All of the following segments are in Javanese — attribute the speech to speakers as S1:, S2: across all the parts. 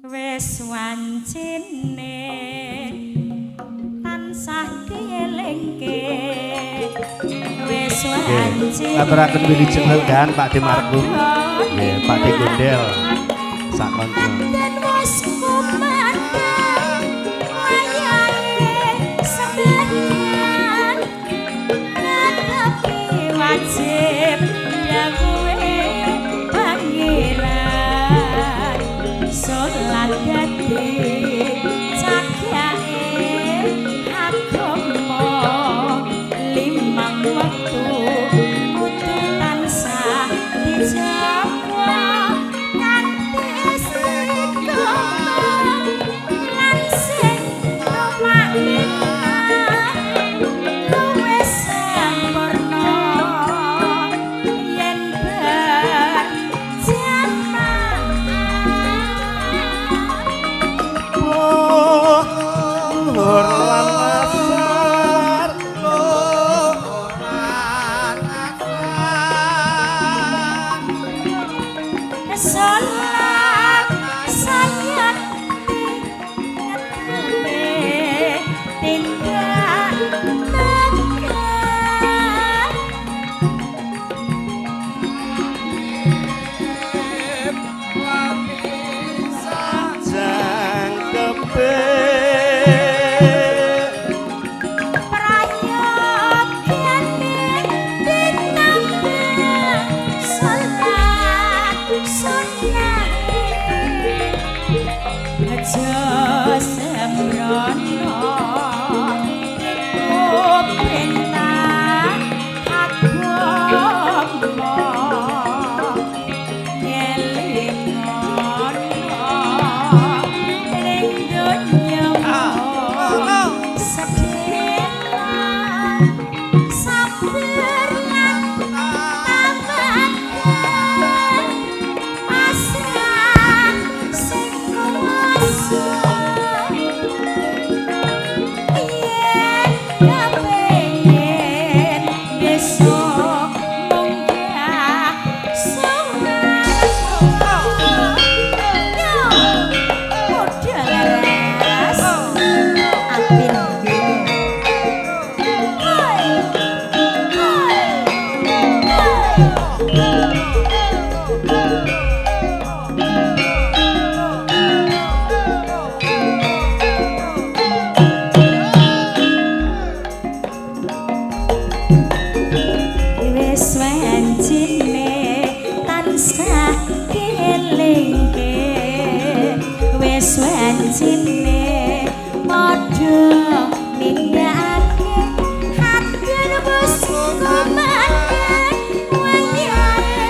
S1: wis wancine tansah dielingke wis wancine
S2: ngaturaken wilujeng lengahan Pak De Markum nggih Pak De Gondel sak kanca
S1: dan wis kumandang wayahe sebagian ngadepi wajib dawuhe pangeran salat dadi cagake agama limang wektu kudu tansah dijaga kanthi istiqomah lan sing rumakna luwih sempurna yen
S2: luhur lan asar
S1: salat sayat ngetepe tindak tegar
S2: jangkepe
S1: prayogyane ditambah salat sunah aja sembrono iku perintah agama ngelingono ning donya sedina sabar lan tabakan pasrah sing kuwasa yen kepengin besok munggah suwarga modal ras apin wis wancine tansah dielingke wis wancine padha nindakake hadir wis kumandang wayahe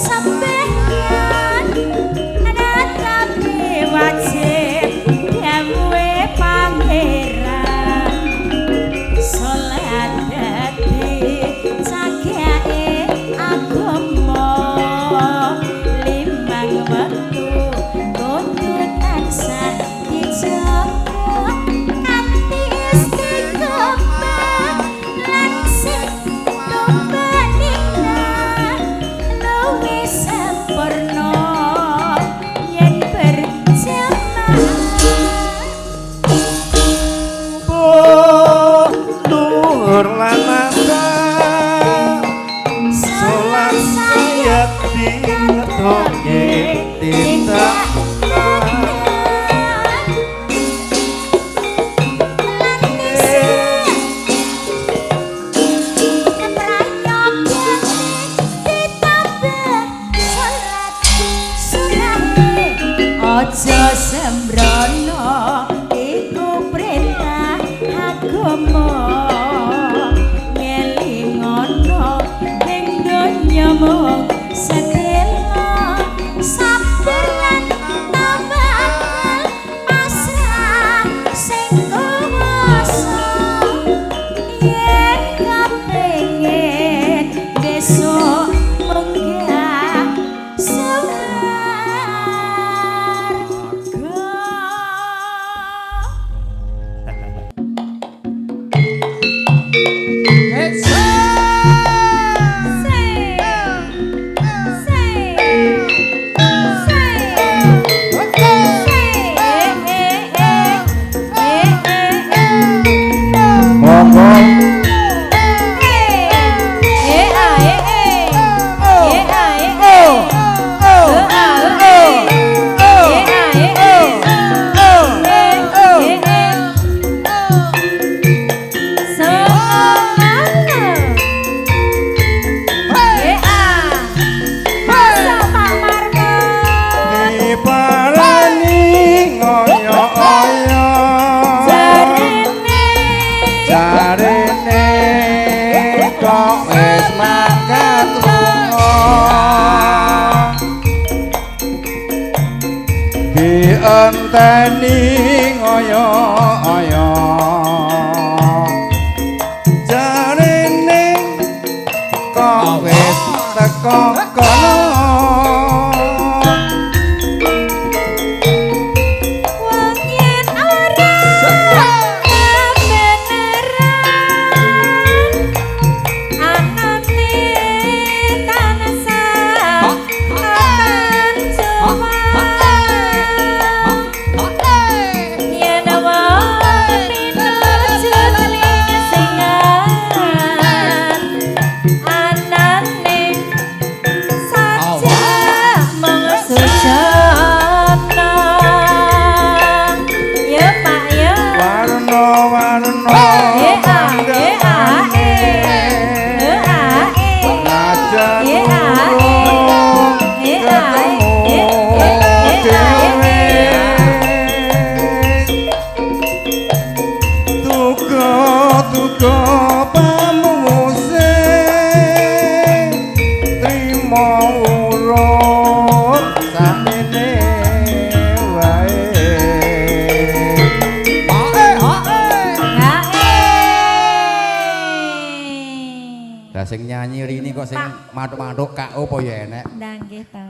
S1: sampeyan natapi wajib dawuhe pangeran salat dadi cagake agama limang wektu kudu tansah dijaga kanthi istiqomah lan sing tumbanina luwih sempurna yen berjamaah
S2: luhur lan asar salat sayat dingetokne tindak
S1: aja sembrono iku perintah agama ngelingono ning donya mung sedina sabar lan tabakan pasrah sing kuwasa yen kepengin besok munggah swarga
S3: dienteni ngoyo-oyo jarene kok wis teko kono
S1: wong yen ora kebeneran anane tanasa aman cuma yen wong pinuju singan anane saja mung sujana ya pak ya
S3: warna-warna najan urung ketemu dhewe tuga pamuse trimo urung sakmene wae Lah sing nyanyi Rini kok sing matuk-matuk KO apa ya enek?
S1: nggih to.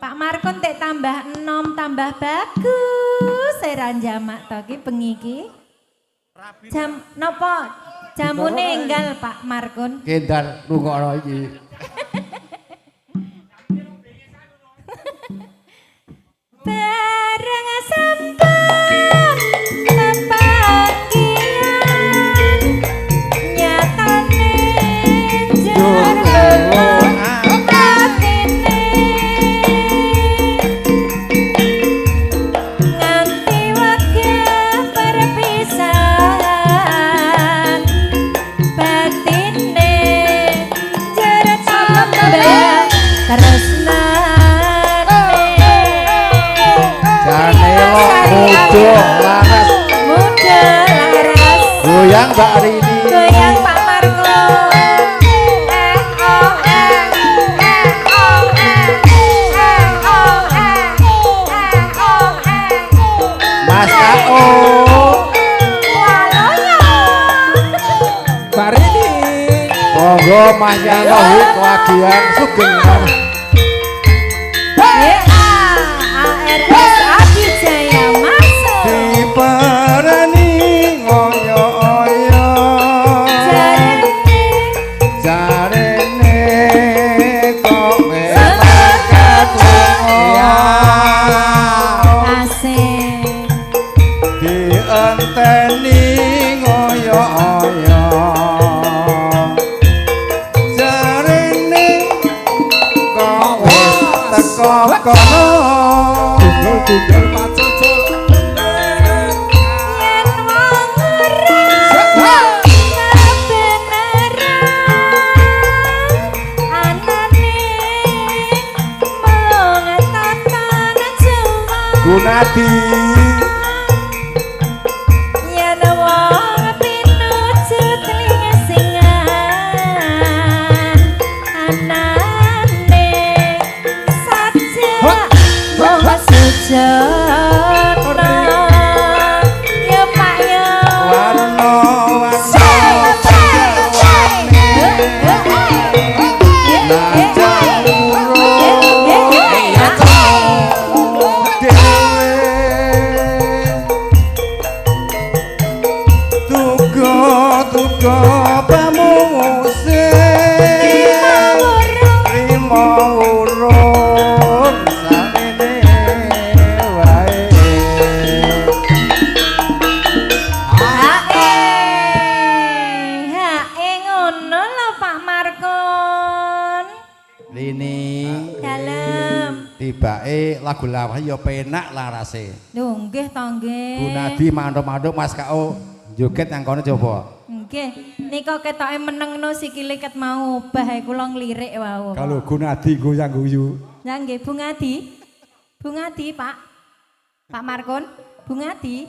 S1: Pak Markon tek tambah enom tambah bagus seran jamak to ki bengi ki. Jam napa? Jamune enggal Pak Markon.
S3: Kendal rungokno iki.
S1: Bareng sampun pepanggihan nyatane jero atine nganti wekah perpisahan batine jero tambah tresnane
S3: Jane mudo laras goyang Mbak Rini.
S1: goyang Pak Marco
S3: Mas KO Mbak Rini monggo Mas Yanto kewagian sugeng
S1: ARS Abijaya masuk
S3: diparani ngoyo-oyo jarene kok wis ketemu
S1: asik
S3: dienteni ngoyo-oyo jarene kok wis teko kono tunggal pacul
S1: yen wong ora kebeneran anane mung tatan cuma
S3: Gunadi
S1: yen wong pinuju telinga singan anane saja mung sujana ya pak ya
S3: warna-warna najan urung dhewe tuga pamuse trimo urung sakmene wae
S1: hae ngono lho Pak Markon
S3: Rini
S1: dalem
S3: tibake lagu lawas ya penak larase
S1: lho nggih to nggih
S3: Gunadi manduk-manduk Mas KO joget nang kono coba
S1: nggih nika ketoke menengno sikile ket mau obah kula nglirik wau
S3: kalau Gunadi goyang guyu
S1: ya nggih Bu Ngadi Pak Markon Bung Adi.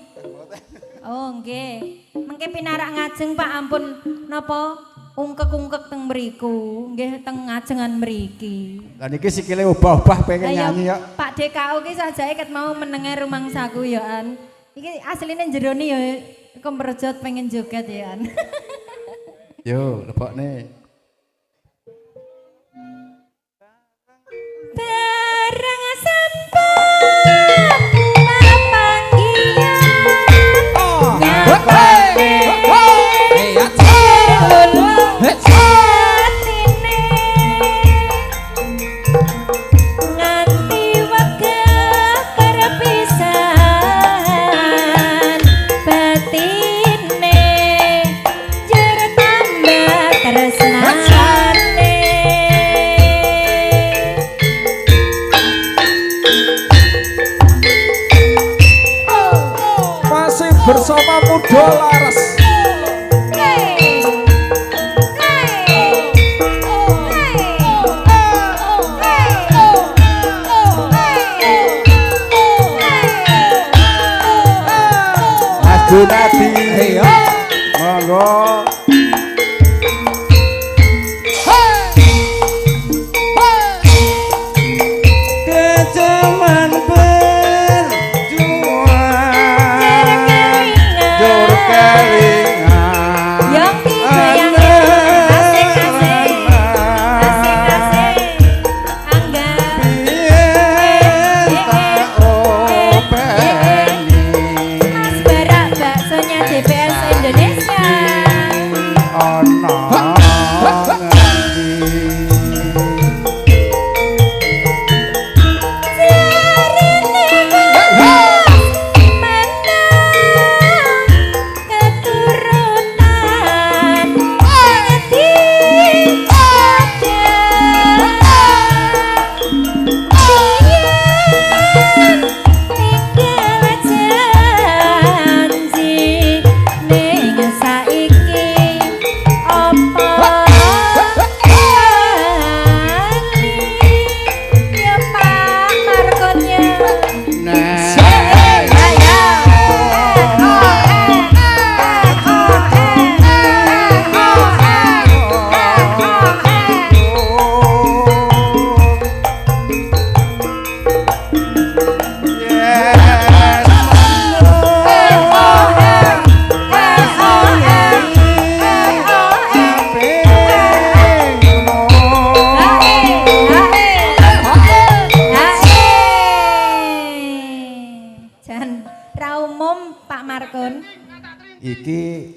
S1: Oh nggih. Mengke pinarak ngajeng Pak ampun napa ungkek-ungkek teng mriku. Nggih teng ngajengan mriki.
S3: Lah niki sikile obah-obah pengen nyanyi ya.
S1: Pak DKU ki sajake ket mau menenge rumangsaku ya an. Iki asline jerone ya kemrejot pengen joget ya an.
S3: Yo, lebokne.
S1: Bareng sampun panggilan nyapane hatine nganti wegah perpisahan batine jero tambah tresnane.
S4: Bersama Muda Laras.
S3: Mas Gunadi, monggo. Iki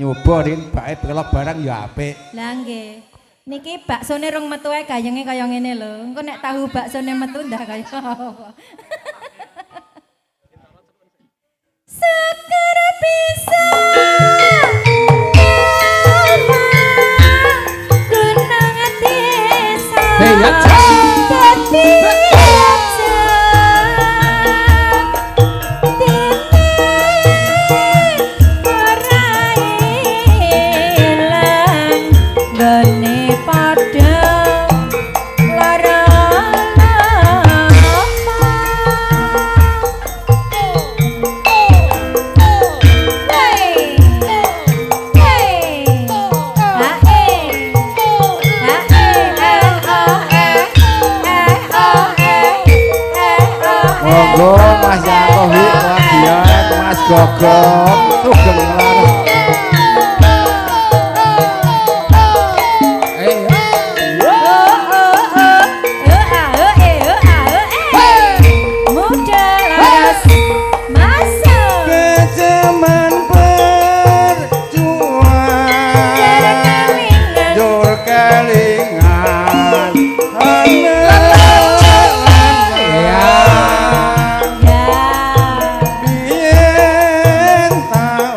S3: nyoba rin bae pelok barang ya apik.
S1: Lah nggih. Niki baksone rong metu ae gayenge kaya ngene lho. Engko nek tahu baksone metu ndah kaya apa. Sekar bisa gunung desa.
S4: Hey, ya.
S3: Mas Yakowi bagian Mas Gogok sugeng laras.
S1: Muda laras masuk
S3: Kejaman berjuang jur kelingan biyen tak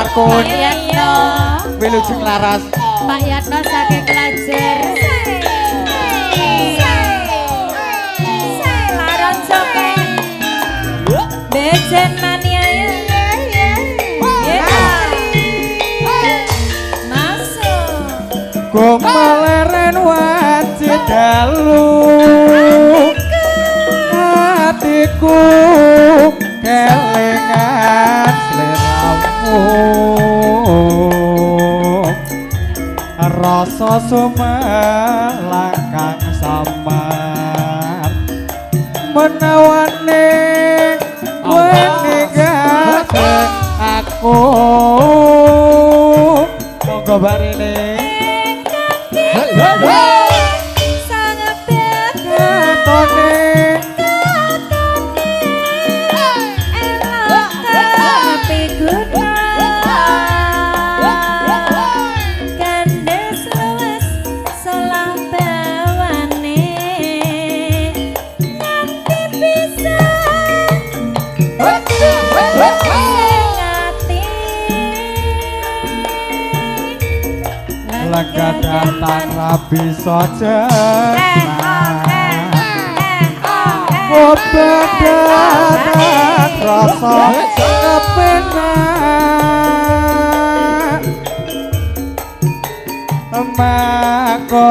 S4: lakon
S1: Pak Yatno.
S4: Wilujeng Laras.
S1: Pak Yatno saking Klajer. Laron Soke. Bejen mania ya. Masuk.
S4: Kumaleren wajib dalu hatiku kelingan sliramu rasa sumelang kang samar menawane kowe ninggalken aku monggo barene
S1: Sangat dekat. Elok tapi guna. Kandes luwes salah bawane. Nganti bisa ngati.
S4: lega datang rabi sojengan obat datang rasa kepenak makono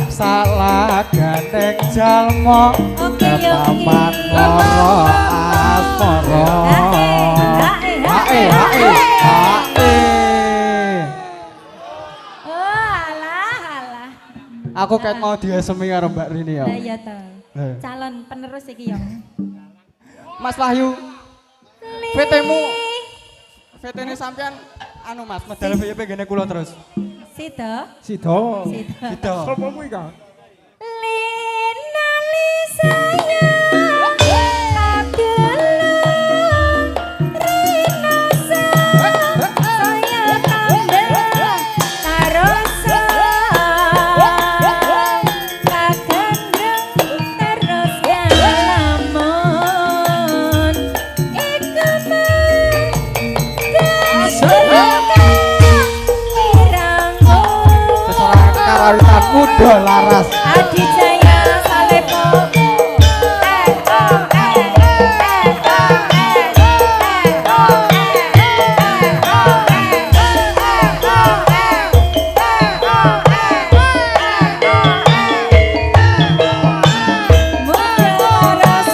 S4: salah gandeng jalmo ketaman loro asmoro hae aku kayak mau diesemi karo Mbak Rini ya.
S1: Lah iya to. Calon penerus iki yo.
S4: Mas Wahyu. VT-mu. VT-ne sampean anu Mas, medal VIP gene kula terus.
S1: Sida.
S4: Sido.
S1: Sida.
S4: Sopo kuwi, Kak?
S1: Lina Lisaya.
S4: Muda Laras
S1: Adijaya Salepo Mularas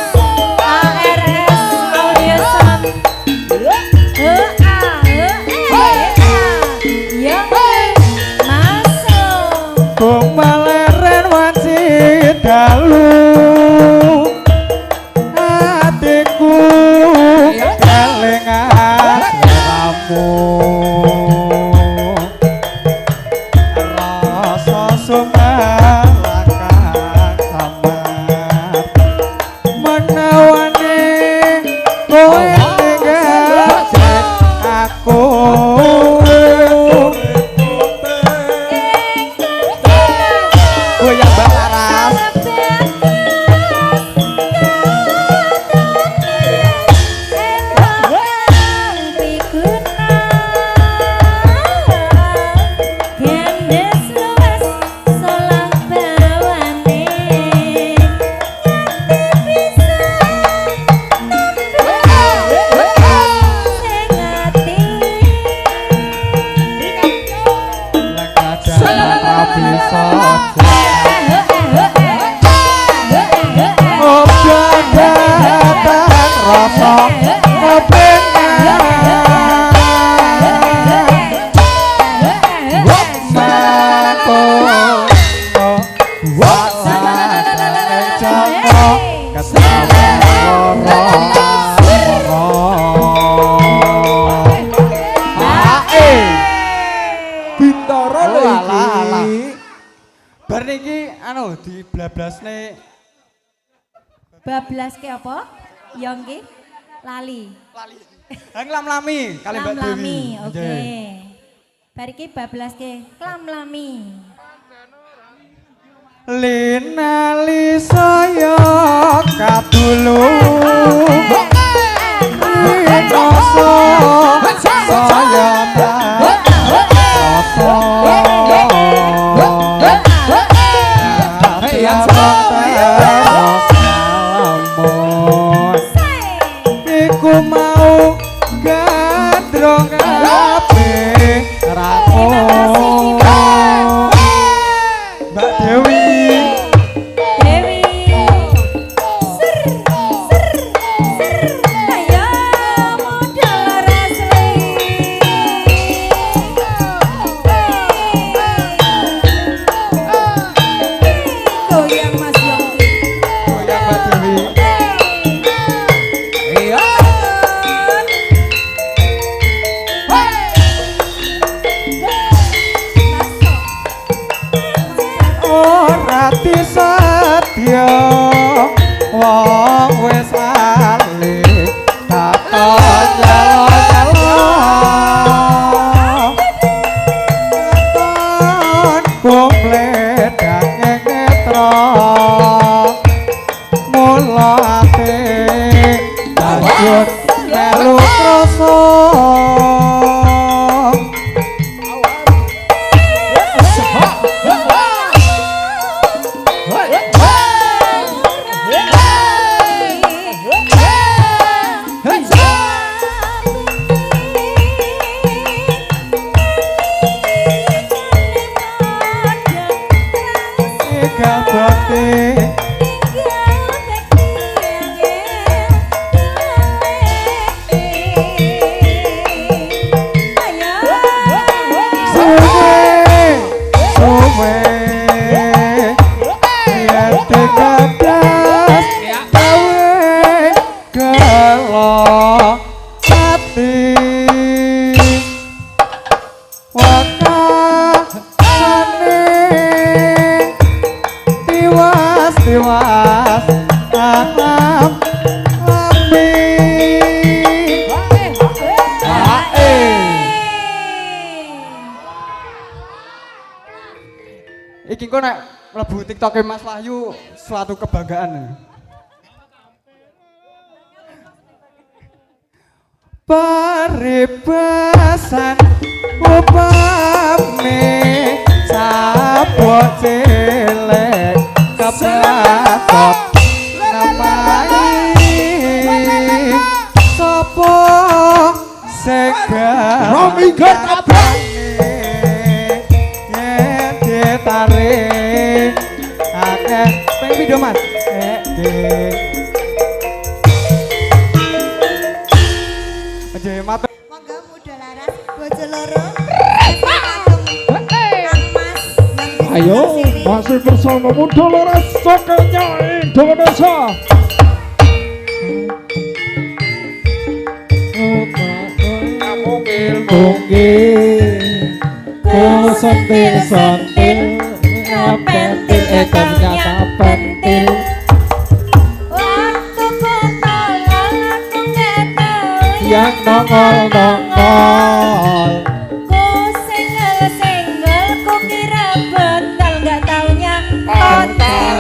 S1: ARS Audio Sound
S4: Kumaleren wajib dalu hatiku kelingan sliramu rasa sumelang kang samar menawane kowe ninggalken aku goyang Mbak Laras bar niki anu di blablasne
S1: bablas ke apa? Yang ki lali.
S4: Nglam-lami kali Mbak Dewi.
S1: Lamlami, oke. Bar iki bablas ke lamlami.
S4: Lina Lisaya kadulu rasa sayang iku mau gandrong kabeh rako Mbak Dewi
S1: Dewi ser ayo modal rasli goyang Mas Yongki
S4: goyang Mbak Dewi ora disadya wong wis ali tata jalo katon kompletan ngetra mula ate lanjut melu krasa tiwas tanam lambi iki kok nek mlebu TikTok Mas Wahyu suatu kebanggaan paribasan upame sabot cilik keplatot namai sapa segar rominggot kabeh yen ditarik akeh ping video Mas Mas
S5: monggo muda laras bojo loro
S6: ayo masih bersama Muda Laras Sokanya Indonesia. Mungil ku sentil pentil ternyata pentil
S1: waktu ku tolong aku ngetahui
S6: yang nongol
S1: ku single ku kira betul nggak taunya hotel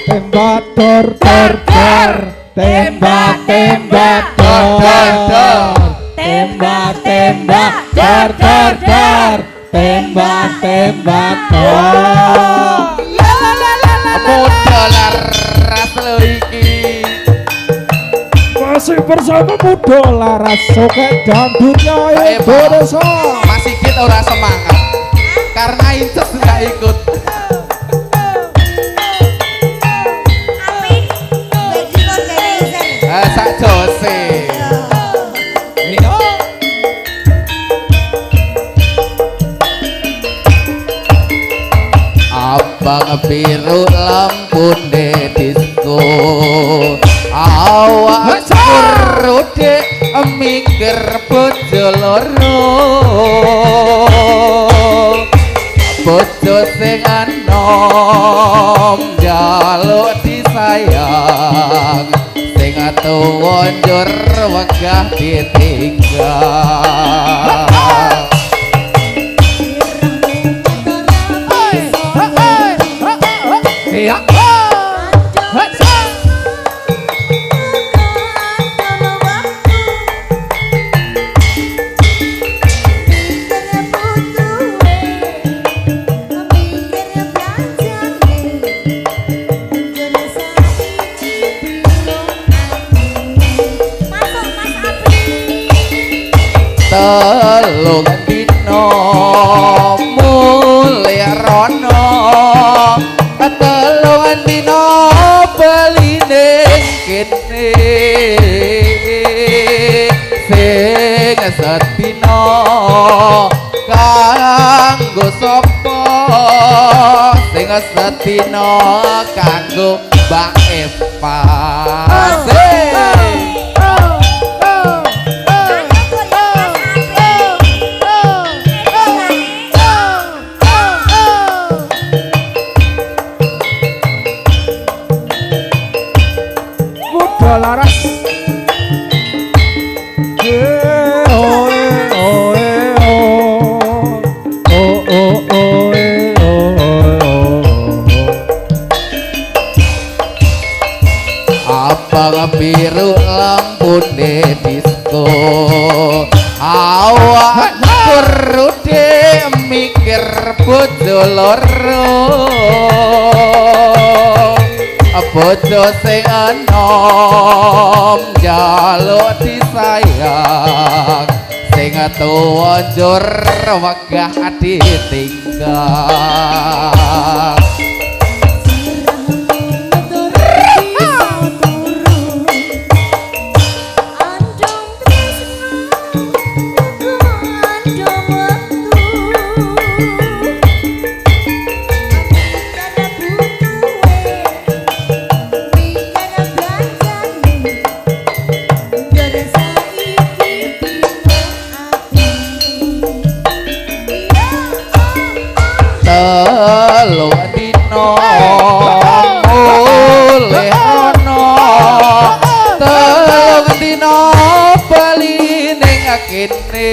S6: tembak dor dor dor tembak tembak dor dor tembak tembak dor dor dor tembak tembak dor
S3: Muda Laras lo iki
S6: masih bersama Muda Laras Soket dan dunia Indonesia.
S3: Mas Sigit ora semangat karena Inces nggak ikut.
S5: Amin bagi organizer
S3: Sak Jose. Abang biru lampune disco awak serude mikir bojo loro bojo sing anom njaluk disayang sing tuwa njur wegah ditinggal
S6: Ya.
S3: telung dina mulih rono telung dina beline kene sing sedina kanggo sapa sing sedina kanggo Mbak Eva
S6: Muda laras
S3: abang biru lampune disco awak kerude mikir bojo loro bojo sing enom njaluk disayang sing tuwa njur wegah ditinggal telung dina mulih ana telung dina bali ning kene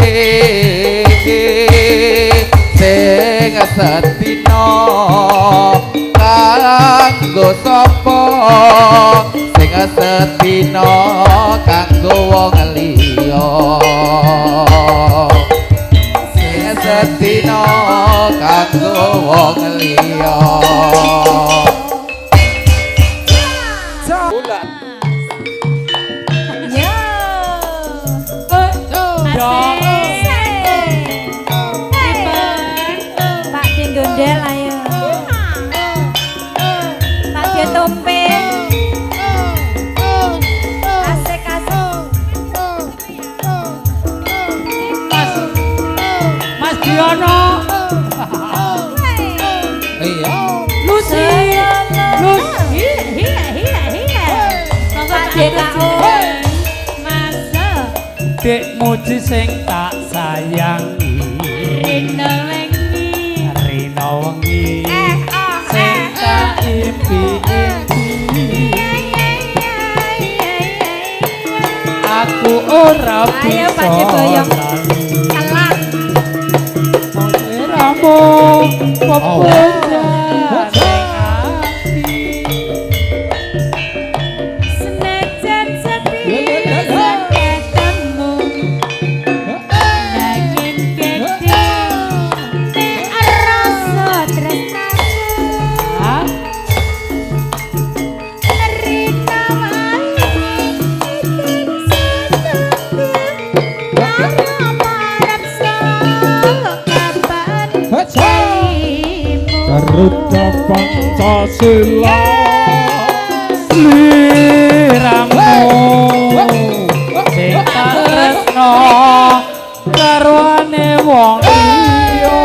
S3: sing sedina kanggo sapa sing sedina kanggo wong liya sedina kanggo wong liya
S6: bulan
S1: Yo. Asik. Pak Tinggondel ayo. Pak Dia Tompe. Asik asik.
S7: Mas Diono.
S3: iya
S7: Lucy. Lucy.
S1: Pak DKO.
S7: Masa. Dek muji sing tak sayangi. Rina wengi. Rina wengi. Sing tak impi-impi. Aku ora bisa.
S1: Ayo Pak Boyong. Kelak.
S7: Ramu pepunjan ning ati.
S1: Senajan sepisan ketemu nanging gede nek rasa tresnaku Rina wali iting sesepuh karo marep kapan
S6: Garuda Pancasila
S7: sliramu sing tak tresno karwane wong liya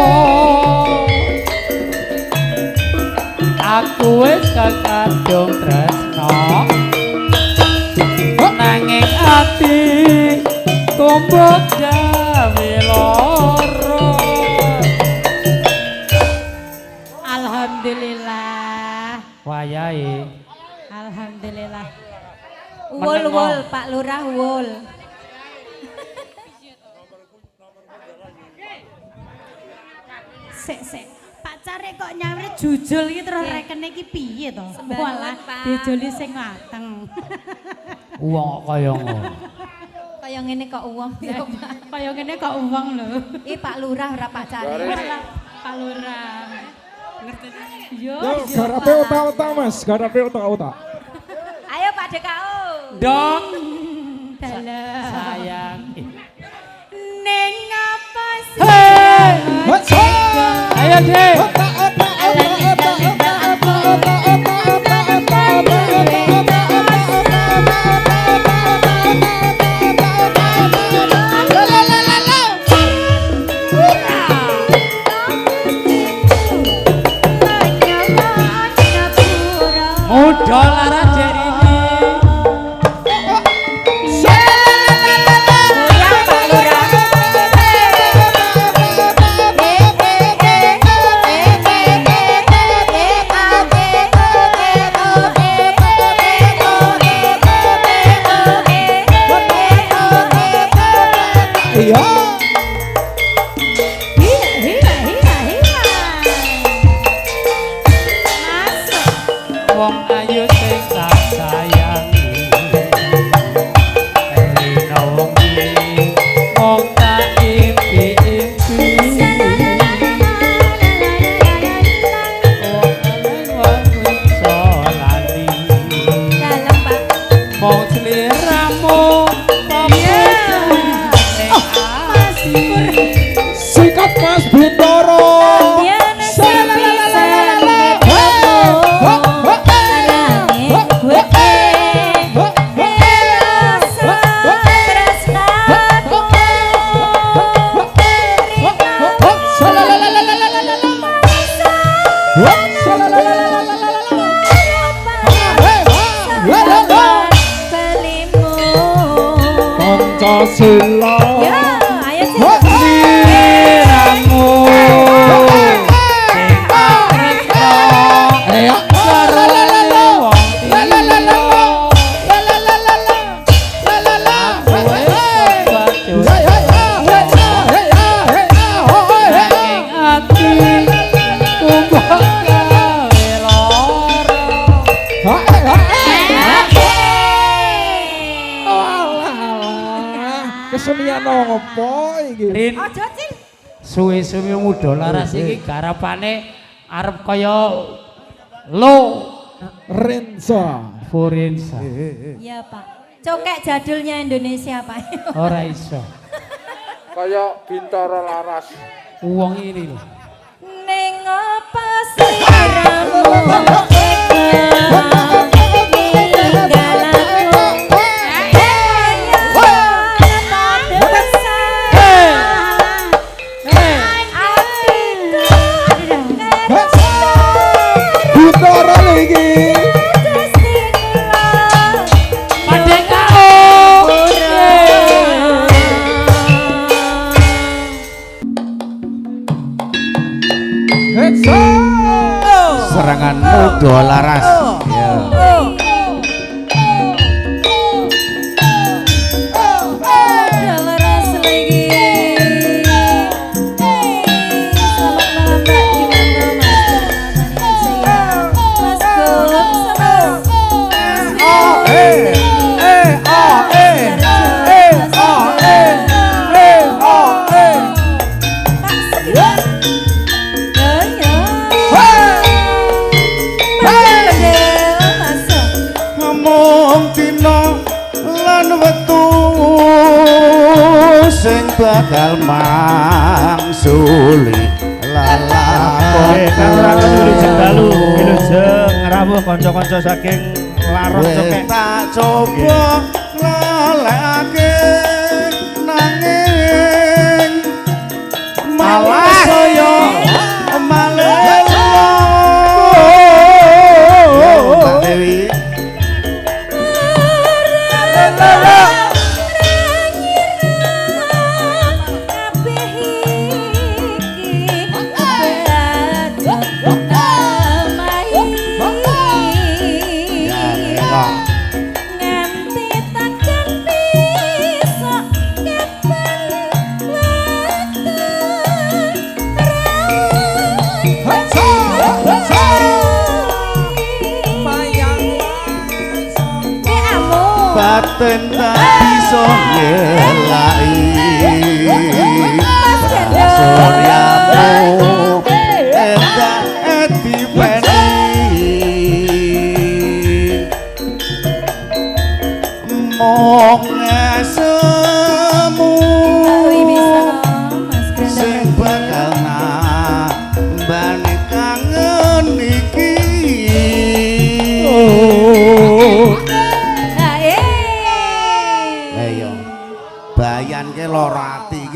S7: aku wis kakadung tresno nanging ati tumbuk gawe lara
S1: Alhamdulillah.
S7: wayahe
S1: Alhamdulillah. Wul Pak Lurah wul. Sik. Pacare kok nyawret jujul iki terus rekene iki piye to? Walah, dijoli sing mateng.
S7: wong kok kaya ngono
S1: Kaya ngene kok uwong ya, Pak.
S7: kaya ngene kok uwong lho
S1: Pak Lurah ora Pak Cari.
S7: Pak Lurah yo
S6: garape otak-otak Mas, garape otak-otak.
S1: Ayo Pak DKO.
S7: dong
S1: Dalam
S7: sayang
S1: ning
S7: ayo Dik. Muda lara jerini.
S1: Goyang Pak Lurah.
S6: Iya.
S7: Wong ayu sing tak sayangi. Elina wengi mong tak impi-impi. Wong ayu wangi solani.
S1: Dalem Pak.
S7: Mong seliramu
S6: Sikat Mas Bintoro.
S1: Biana sepisan
S6: Pancasila.
S1: Ya, ayo sih.
S7: seliramu sing tresno karo wong liya. Aku wis kebacut nanging ati tunggu gawe lara.
S6: Kesenian apa iki?
S7: Rin
S1: Ojo Cil.
S7: suwe-suwe muda laras iki garapane arep kaya lo
S6: Renza.
S7: Forensa.
S1: Iya Pak. Cokek jadulnya Indonesia Pak.
S7: Ora iso.
S6: Kayak Bintoro Laras.
S7: Wong ini lho.
S1: Ning apa sliramu ninggal aku.
S6: Bintoro lagi.
S7: Padeka
S3: Serangan muda laras. Ya.
S2: Ngomong dina lan wektu sing bakal mangsuli lalakon
S8: Kang Ratu Suri Jenggalu, Wilujeng rawuh kanca-kanca saking Laros Cokek.
S2: tak coba lalekake nanging malah saya malelo Mbak Dewi batin tak bisa ngelai suryamu endak dipeni mong ngesemu sing bakal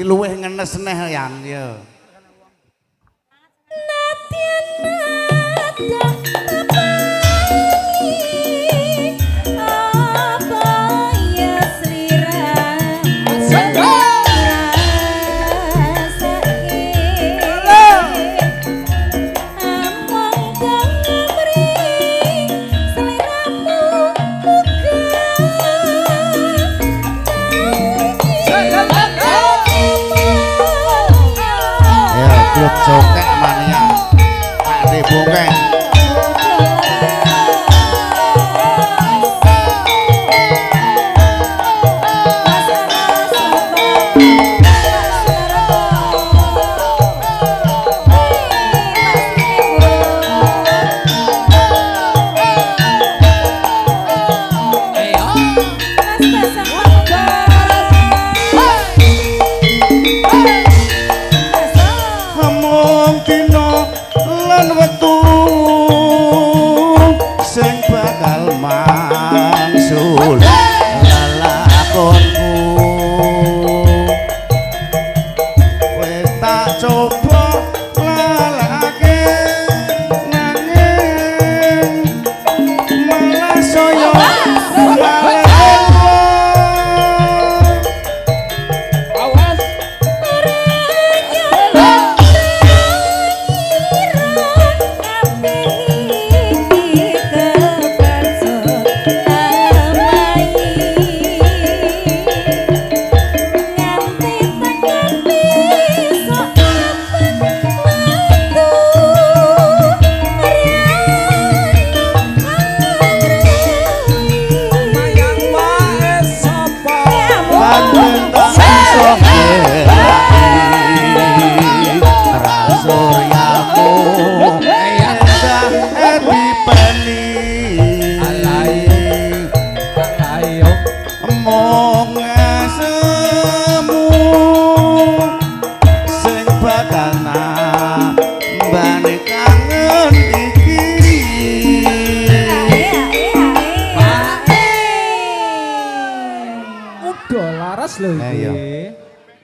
S2: luwih ngenes neh yang ya. Cokek mania Pak De Bongkeng.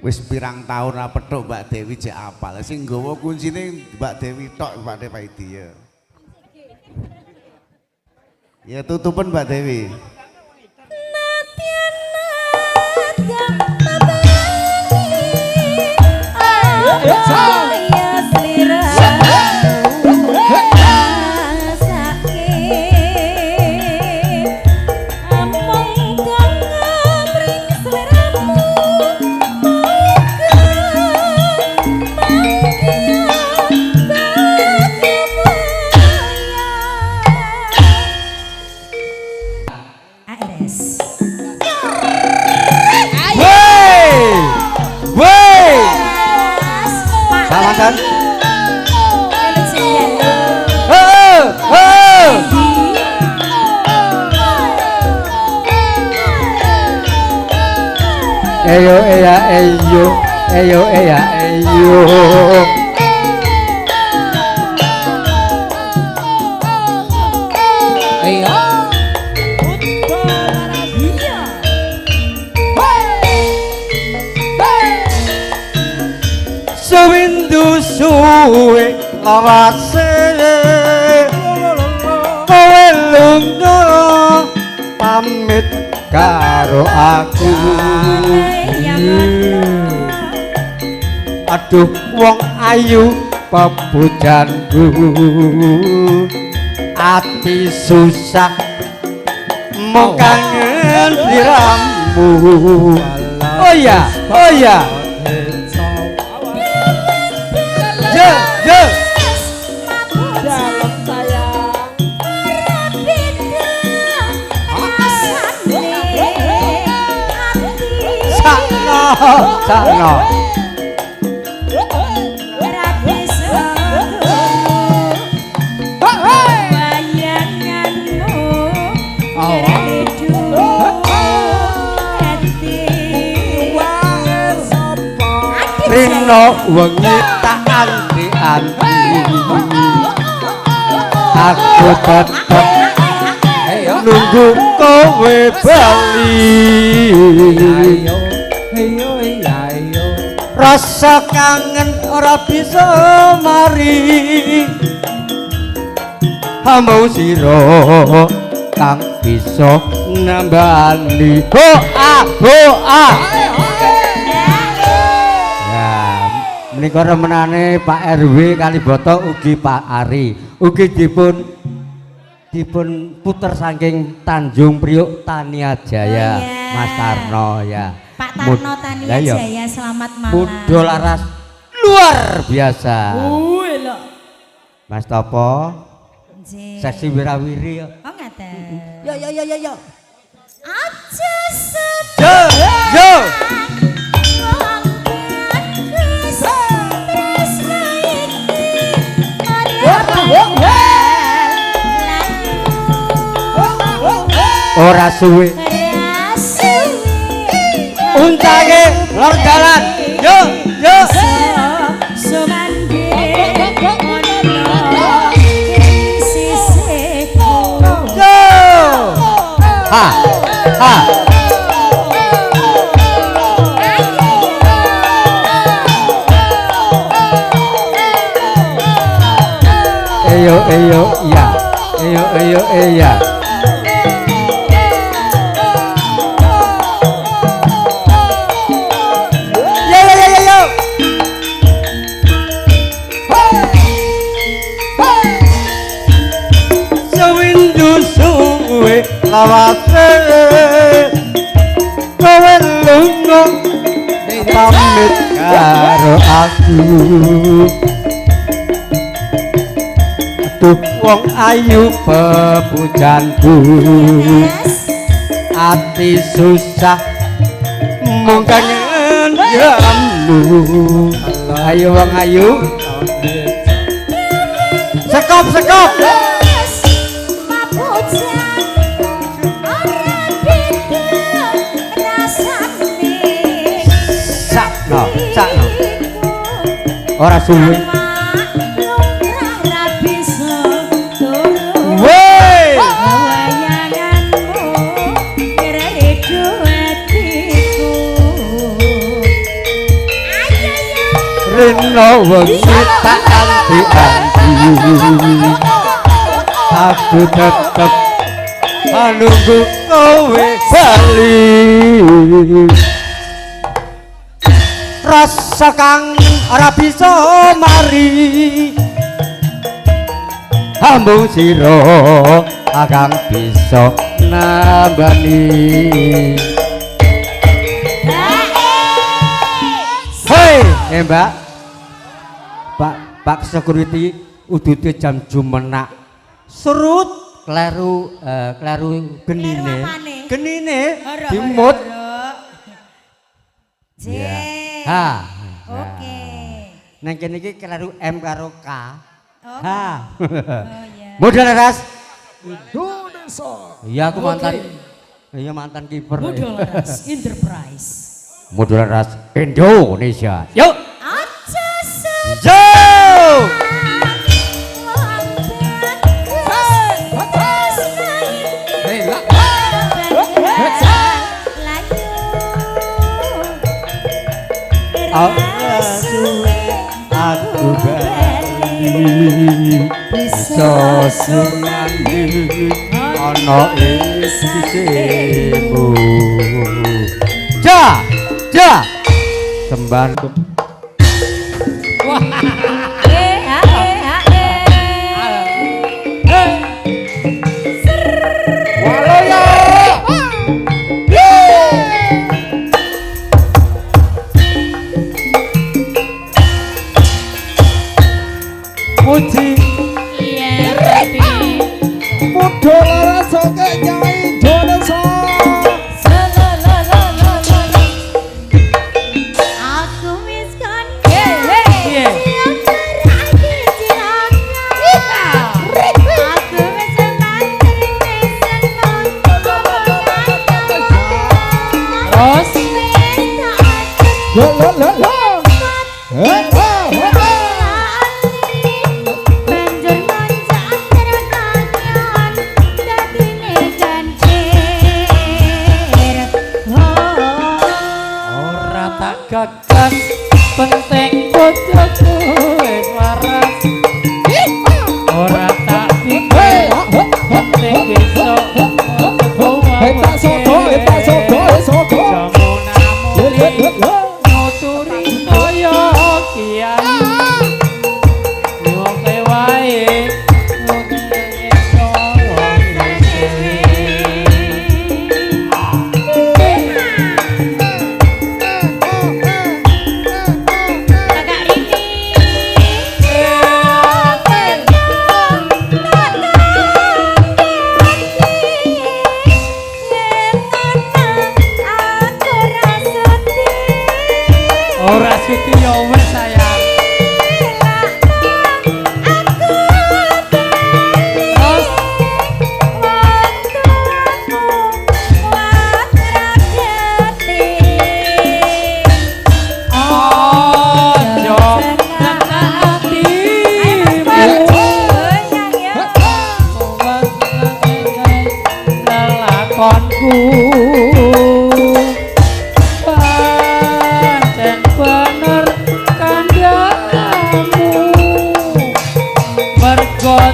S2: Wis pirang tahun ra petuk Mbak Dewi jek apal. Sing nggawa kuncine Mbak Dewi tok Pak Dewi. Ya tutupen Mbak Dewi.
S4: Salaman. Eyo eya eyo, eyo eya eyo. Eyo. Sewindu suwe lawase kowe lunga pamit karo aku. Aduh wong ayu pepujanku, ati susah mau kangen diramu. Oh ya, oh ya. Dalam sayang sakno Rino wengi tak anti-anti, aku tetep nunggu kowe bali.
S3: rasa kangen ora bisa mari hamba sira kang bisa nambani hoa ya menika remenane Pak RW Kalibata ugi Pak Ari ugi dipun puter saking Tanjung Priuk Tania Jaya Mas Tarno ya
S1: Pak Tarno Tania Jaya selamat malam.
S3: Muda laras luar biasa.
S1: Lho.
S3: Mas Topo.
S1: Nggih.
S3: Seksi wirawiri.
S1: Oh ngaten.
S3: Yo.
S1: Aja
S3: Yo. Ora suwe. Untage lor dalan. Yo. Ha. Eyo, iya. Eyo, iya. Yo. Sewindu suwe lawase kowe lunga pamit karo aku tuh wong ayu pepujanku ati susah mung kangen jamu ayo wong ayu sekop sakno ora suwe Rino wengi tak anti-anti aku tetep nunggu kowe bali rasa kang ora bisa mari hambung sira akang bisa nambani hei Mbak Pak security udude jam jumenak surut kleru genine dimut ha
S1: oke
S3: nang kene iki kleru M karo K ha modal laras
S6: Indonesia.
S3: iya aku mantan kiper
S1: Modal laras Enterprise
S3: modal laras Indonesia yuk
S1: Yo!
S3: Aku bali bisa sumandi ana ing sisimu ja sembah Puji
S1: iya tapi
S6: Muda laras saka Nyai Indonesia.
S1: aku wis kon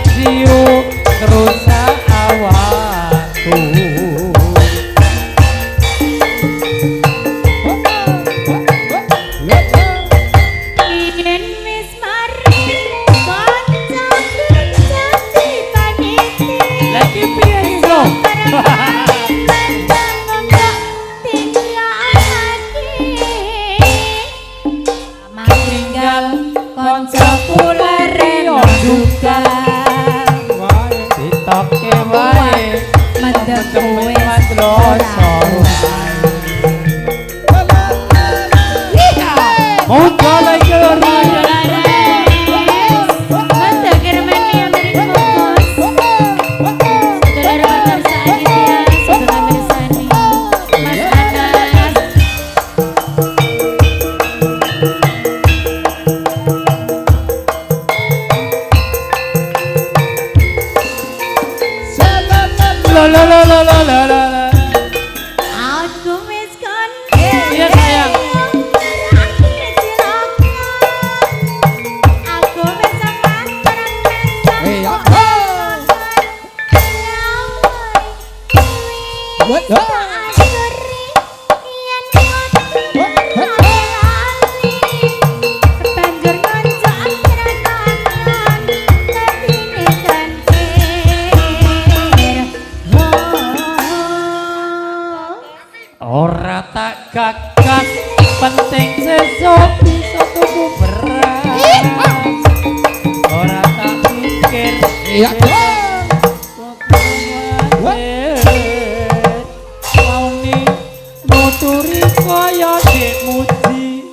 S7: siu rusak awakku.
S1: Yen wis mari kanca jati paniti.
S7: Lagi piye iso?
S1: Tinggal kanca kula reno juga
S7: Wae ditoke wae
S1: mendem kowe
S7: madloso Monggo lagi loro.
S1: Aku wis kon
S7: Iya, sayang.
S1: Aku wis sampean banjur kanca akhir-akhiran lebine kantir.
S7: Ora tak gagas penting sesuk bisa tuku beras. Ora tak pikir
S6: Iya,
S7: Wauni nuturi kaya dik muji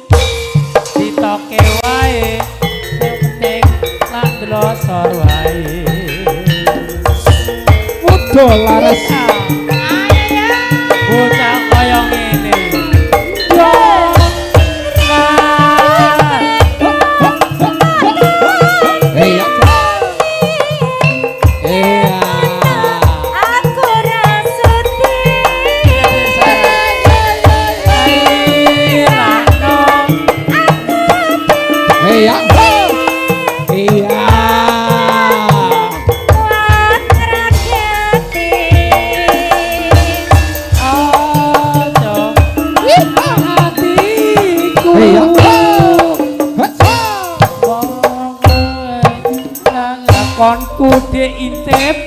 S7: ditoke wae penting lak ndelosor wae.
S6: Muda laras.
S7: Bocah kaya ngene. Yo.
S6: Iya. Iya.
S1: Aku rasudi
S6: Iya. Iya.
S1: kuat rakyati.
S6: Iya.
S7: Konku de intip.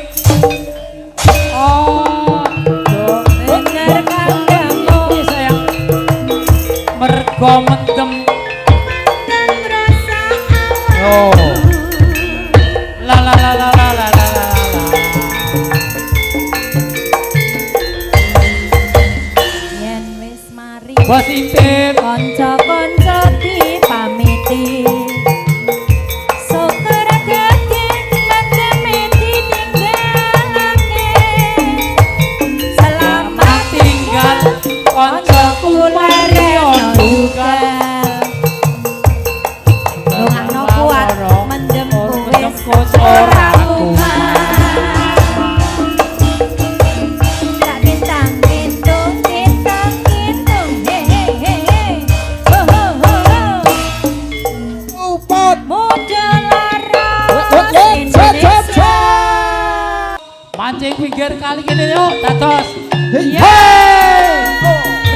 S1: Bener kandamu
S7: Sayang. Mergo mendem.
S1: dan rasa
S7: Oh.
S1: awak.
S7: La la la la la la la la.
S1: Yen wis mari
S7: Bos intip.
S1: kanca-kanca dipamiti. Syukur dadi mendeme ditinggalake. Selamat
S7: Tinggal koncoku
S1: Lareno
S7: Mario
S1: juga. Rungokno kuat mendem wis ora kuat. Tak bintang pintung bintang pintung he he he he ho ho ho ho.
S6: Upot.
S1: Muda laras
S6: Set, set, set,
S1: Indonesia.
S7: mancing pinggir kali gini yuk tatos.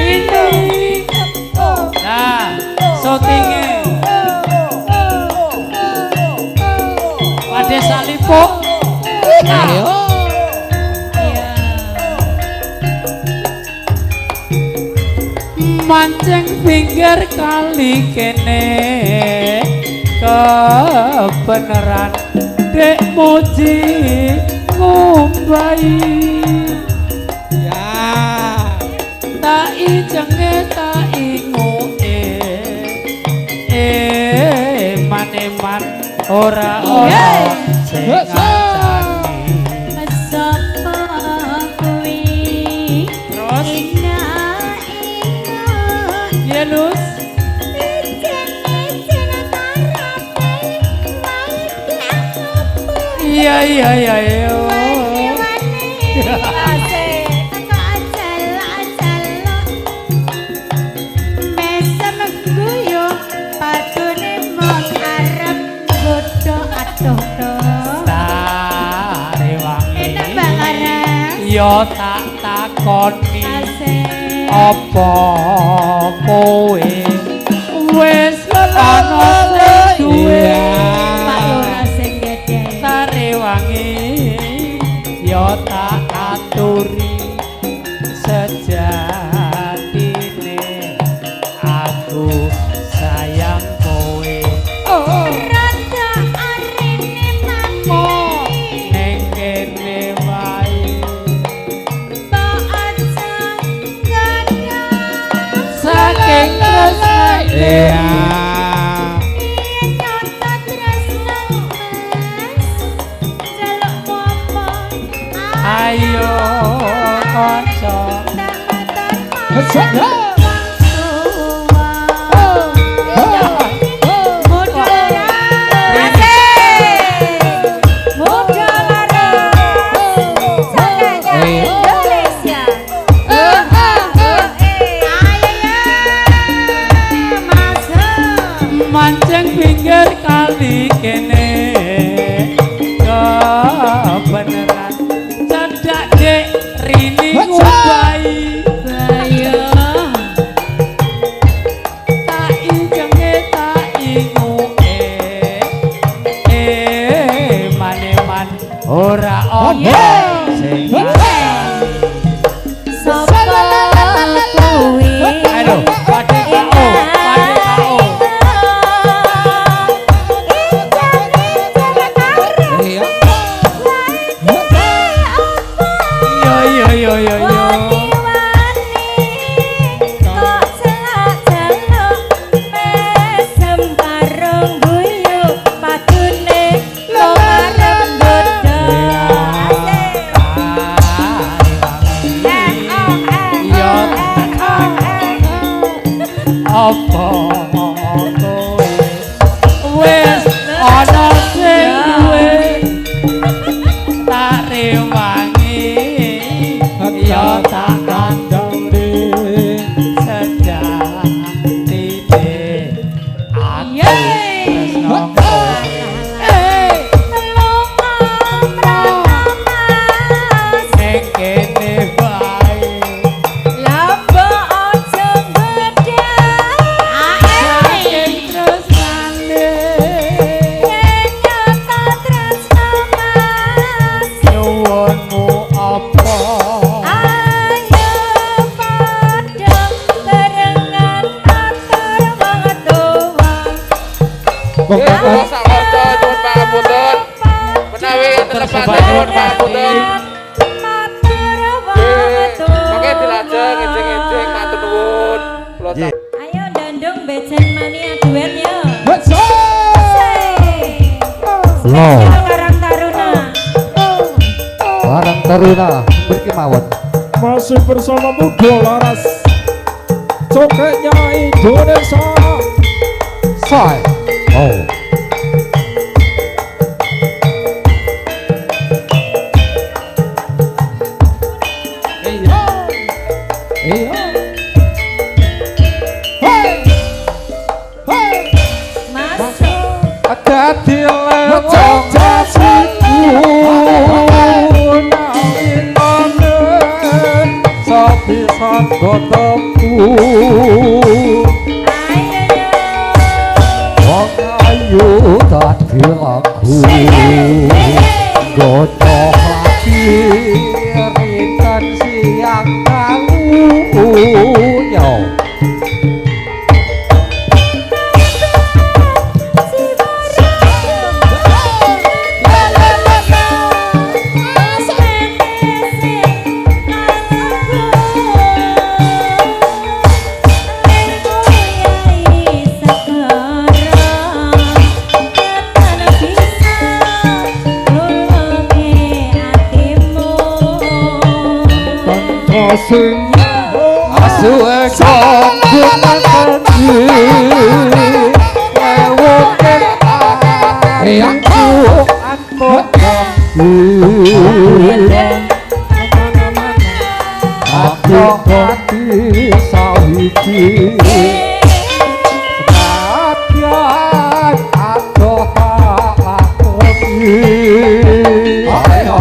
S7: Rini. Nah, syutingnya pada salipok.
S6: Ayo.
S7: Mancing pinggir kali kene kebeneran dek muji ngumbai
S6: Ya.
S7: tak ijenge tak inguke man ora ora sing ngancani
S1: Sapa kuwi
S7: terus
S1: ingat
S7: ya lus iya yo yo tak takoni
S1: Asik.
S7: apa kowe wis ana sing duwe
S1: Pak Lurah sing gede.
S7: sarewangi yo tak aturi sejatine aku sayang kowe
S1: Rada arene mati.
S7: ning kene wae
S1: Tak aja gadang.
S7: saking tresnane
S6: Iya.
S1: Nyata tresno mas. Jaluk apa?
S7: ayo kanca
S6: Hejak.
S7: mancing pinggir kali kene kebeneran cedak dek rini ngubai bayo tak injenge tak inguke maneman ora ono sing aduh pade KO
S6: Iya.
S7: yo yo apa kowe wis ana sing duwe tak rewangi ya tak kandhane sejatine aku tresno kowe ning kene wae nyuwunmu apa
S6: Pokoknya
S9: Sawarta nyuwun pangapunten. Menawi telepatan nyuwun pangapunten. Oke dilajeng ejeng-ejeng matur nuwun. Kula
S2: Nggih.
S1: Ayo dandung bejen mania duet ya.
S3: Lo
S1: Karang Taruna.
S3: barang teruna mriki mawon.
S6: masih bersama Muda Laras. Coketnya Indonesia.
S3: Say. Oh.
S6: Iya. Iya. Hey. Hey.
S1: Masuk.
S6: Dadi lewong jasiku nawinane sapisan gotoku wong ayu dadi aku gocok lagi rinten siang tangu yo. Sing asu eko kunanti wewoke aku aku hati sawiji senadyan aku tak lakoni ayo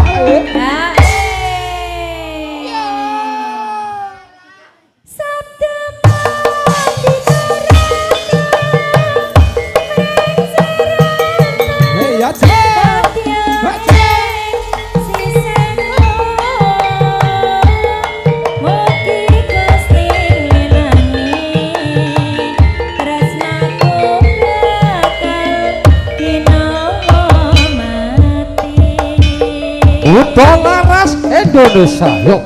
S6: Udah laras Indonesia yuk.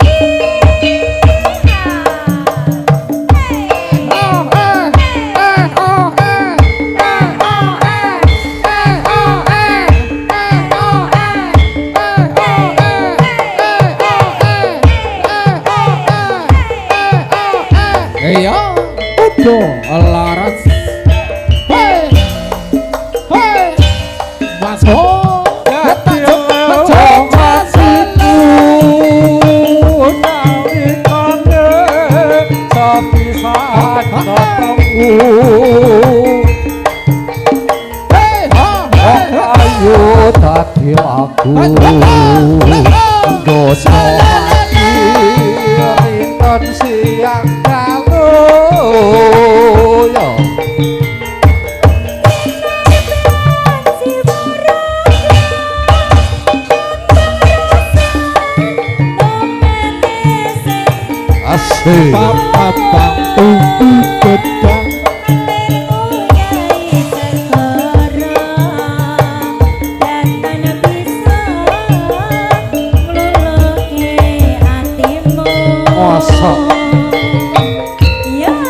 S6: Iya, udah laras. Hei, hei, masuk. Ayo tadi aku dosa hati rinton siang kalau yo asik papa gedang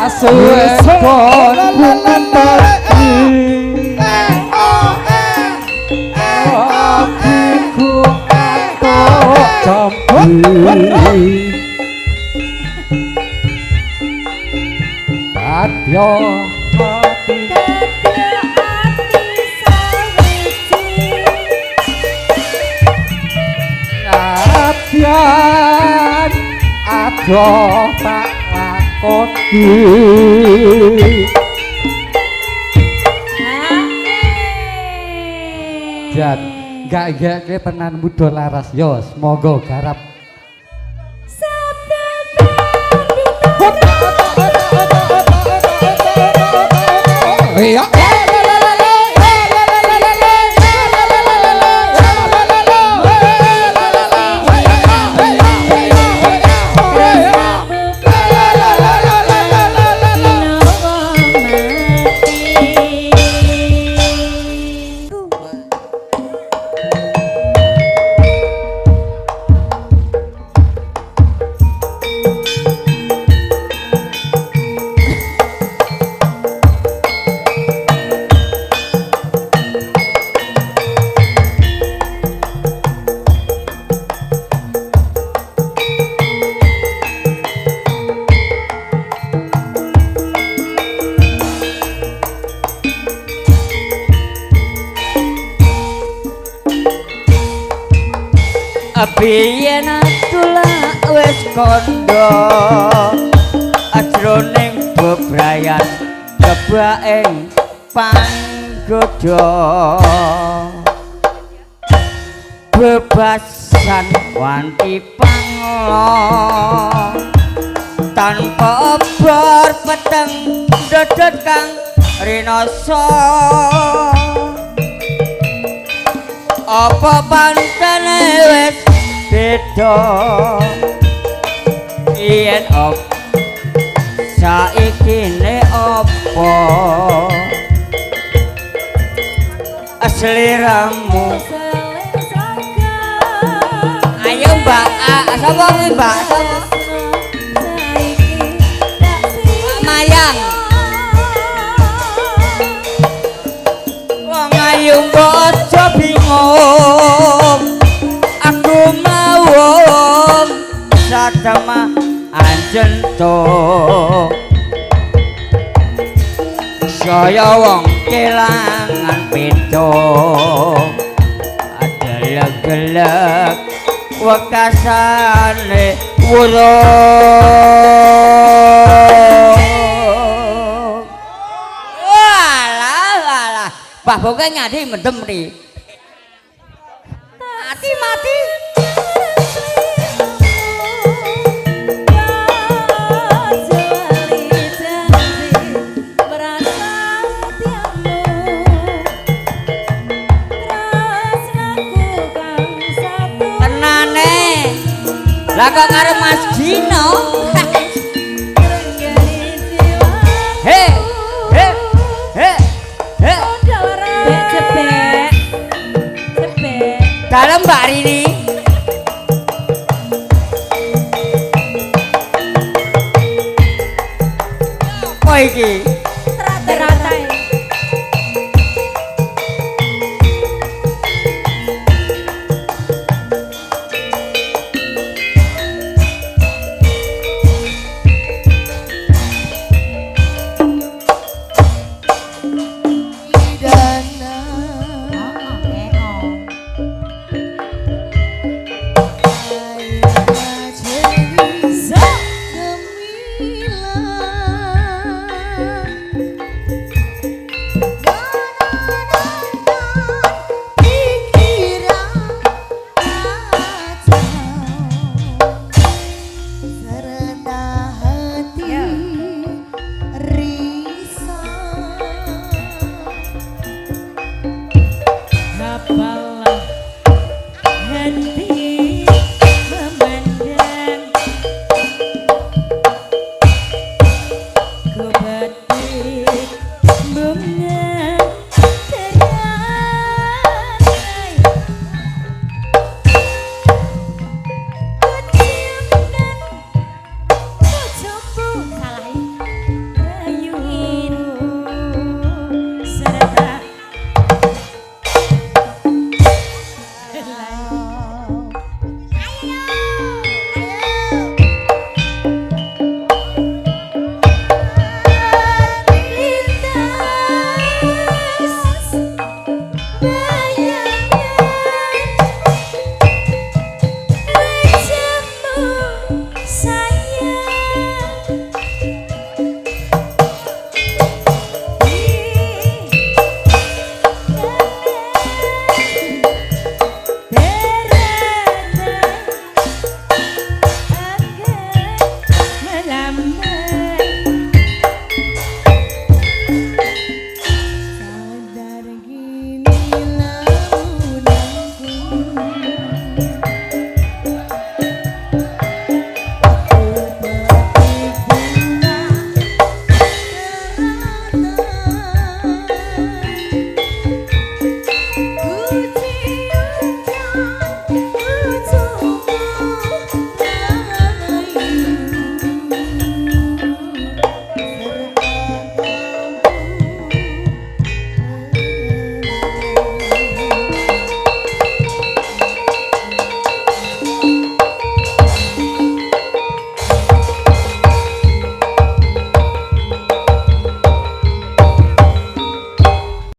S6: asuhe kon lelaki aku atok jambi Adyo hati Adyan adoh tak lakoni Jan gak ke tenan muda laras yo semoga garap iya biyen atula wis kandha ajroning bebrayan kebaing panggoda bebasan wanti panglo tanpa obor peteng dodot kang rinoso apa pantene wis beda yen op saiki ne apa seliramu ayo mbak sapa kuwi mbak Mayang wong ayu kok aja bingung aku mau sadama anjento saya wong kelangan pedo ada leg-leg wekasane wurung walah Pak Boke ngadi mendem ri mati lah kok karo Mas Dino he cepet dalem Mbak Rini
S3: iki.
S1: Teratai. Apalah hati